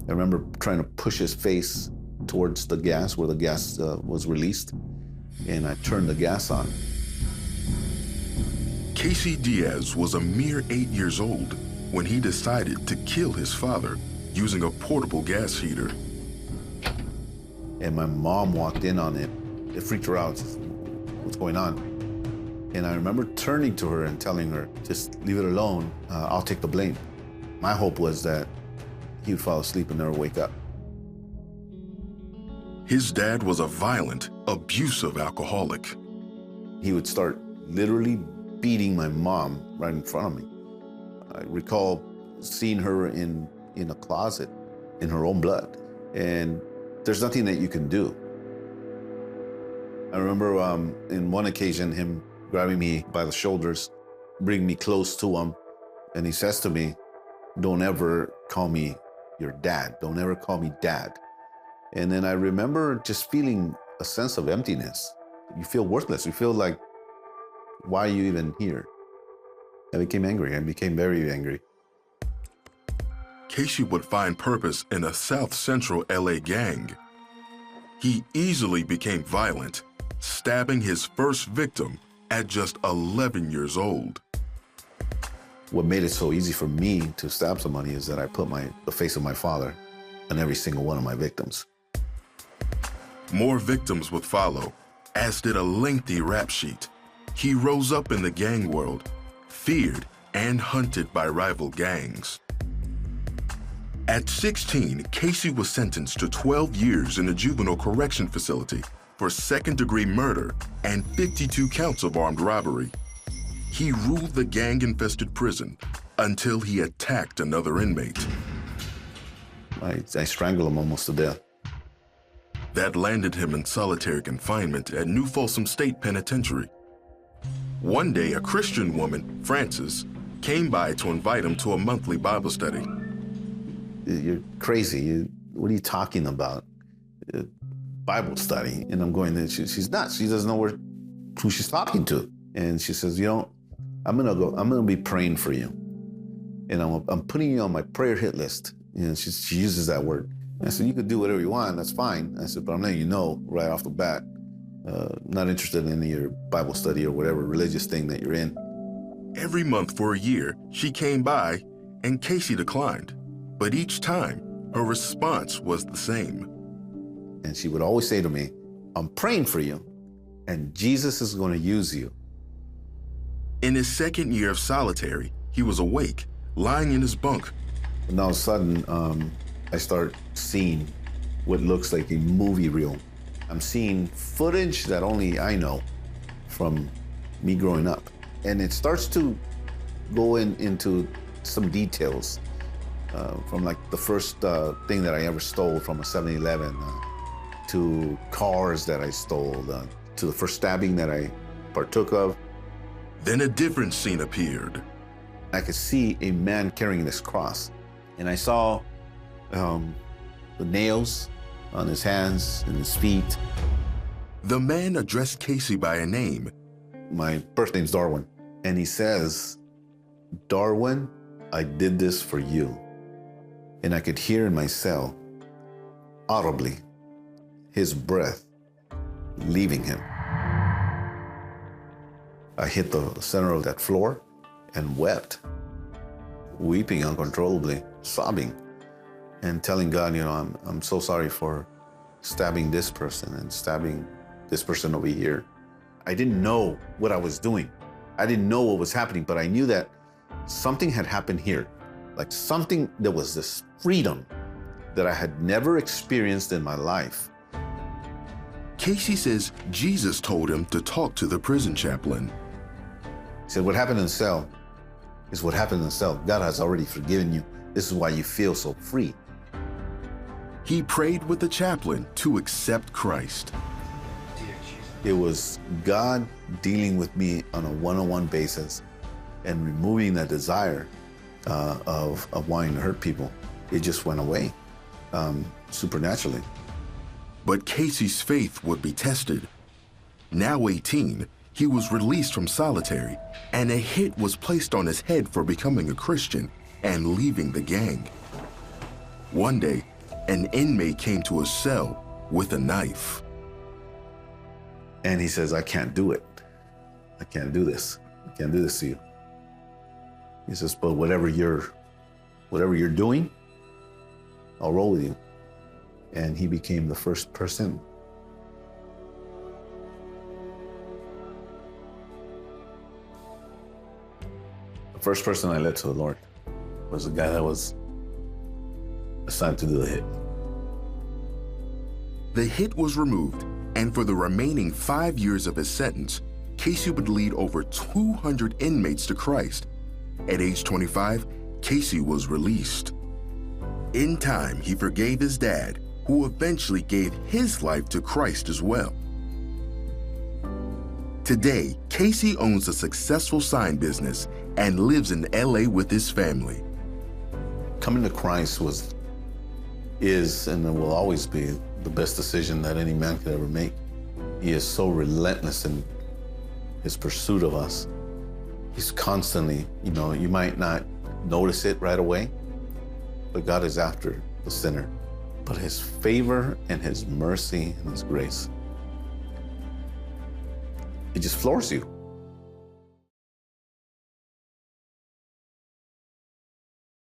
I remember trying to push his face towards the gas, where the gas was released, and I turned the gas on. Casey Diaz was a mere 8 years old when he decided to kill his father using a portable gas heater. And my mom walked in on it. It freaked her out. What's going on? And I remember turning to her and telling her, just leave it alone. I'll take the blame. My hope was that he would fall asleep and never wake up. His dad was a violent, abusive alcoholic. He would start literally beating my mom right in front of me. I recall seeing her in a closet in her own blood, and there's nothing that you can do. I remember in one occasion him grabbing me by the shoulders, bringing me close to him, and he says to me, "Don't ever call me your dad. Don't ever call me dad." And then I remember just feeling a sense of emptiness. You feel worthless. You feel like, why are you even here? I became angry. I became very angry. Casey would find purpose in a South Central LA gang. He easily became violent, stabbing his first victim at just 11 years old. What made it so easy for me to stab somebody is that I put the face of my father on every single one of my victims. More victims would follow, as did a lengthy rap sheet. He rose up in the gang world, feared and hunted by rival gangs. At 16, Casey was sentenced to 12 years in a juvenile correction facility for second-degree murder and 52 counts of armed robbery. He ruled the gang-infested prison until he attacked another inmate. I strangled him almost to death. That landed him in solitary confinement at New Folsom State Penitentiary. One day, a Christian woman, Frances, came by to invite him to a monthly Bible study. You're crazy. What are you talking about? Bible study. And I'm going, she's nuts. She doesn't know who she's talking to. And she says, I'm gonna be praying for you. And I'm putting you on my prayer hit list. She uses that word. And I said, you could do whatever you want, that's fine. I said, but I'm letting you know right off the bat, not interested in your Bible study or whatever religious thing that you're in. Every month for a year, she came by and Casey declined. But each time, her response was the same. And she would always say to me, I'm praying for you, and Jesus is going to use you. In his second year of solitary, he was awake, lying in his bunk. And all of a sudden, I start seeing what looks like a movie reel. I'm seeing footage that only I know from me growing up. And it starts to go into some details. From like the first thing that I ever stole from a 7-Eleven, to cars that I stole, to the first stabbing that I partook of. Then a different scene appeared. I could see a man carrying this cross, and I saw the nails on his hands and his feet. The man addressed Casey by a name. My birth name's Darwin, and he says, "Darwin, I did this for you." And I could hear in my cell, audibly, his breath leaving him. I hit the center of that floor and wept, weeping uncontrollably, sobbing, and telling God, I'm so sorry for stabbing this person and stabbing this person over here. I didn't know what I was doing. I didn't know what was happening, but I knew that something had happened here. Like something, there was this freedom that I had never experienced in my life. Casey says Jesus told him to talk to the prison chaplain. He said, what happened in the cell is what happened in the cell. God has already forgiven you. This is why you feel so free. He prayed with the chaplain to accept Christ. It was God dealing with me on a one-on-one basis and removing that desire of wanting to hurt people. It just went away supernaturally. But Casey's faith would be tested. Now 18, he was released from solitary, and a hit was placed on his head for becoming a Christian and leaving the gang. One day, an inmate came to his cell with a knife. And he says, I can't do it. I can't do this. I can't do this to you. He says, but whatever you're doing, I'll roll with you. And he became the first person. The first person I led to the Lord was the guy that was assigned to do the hit. The hit was removed, and for the remaining 5 years of his sentence, Casey would lead over 200 inmates to Christ. At age 25, Casey was released. In time, he forgave his dad, who eventually gave his life to Christ as well. Today, Casey owns a successful sign business and lives in LA with his family. Coming to Christ is and will always be the best decision that any man could ever make. He is so relentless in his pursuit of us. He's constantly, you might not notice it right away, but God is after the sinner. But his favor and his mercy and his grace, it just floors you.